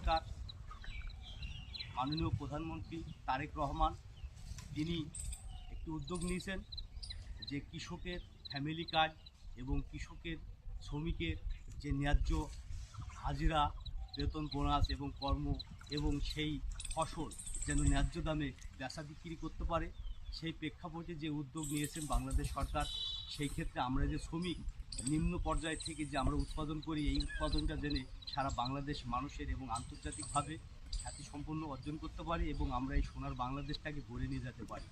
সরকার, মাননীয় প্রধানমন্ত্রী তারেক রহমান, তিনি একটি উদ্যোগ নিয়েছেন যে কৃষকের ফ্যামিলি কার্ড এবং কৃষকের শ্রমিকের যে ন্যায্য হাজিরা, বেতন, বোনাস এবং কর্ম এবং সেই ফসল যেন ন্যায্য দামে বেচা বিক্রি করতে পারে, সেই প্রেক্ষাপটে যে উদ্যোগ নিয়েছেন বাংলাদেশ সরকার, সেই ক্ষেত্রে আমরা যে শ্রমিক নিম্ন পর্যায় থেকে যে আমরা উৎপাদন করি, এই উৎপাদনটা যেন সারা বাংলাদেশ মানুষের এবং আন্তর্জাতিকভাবে খ্যাতিসম্পন্ন অর্জন করতে পারি এবং আমরা এই সোনার বাংলাদেশটাকে গড়ে নিয়ে যেতে পারি।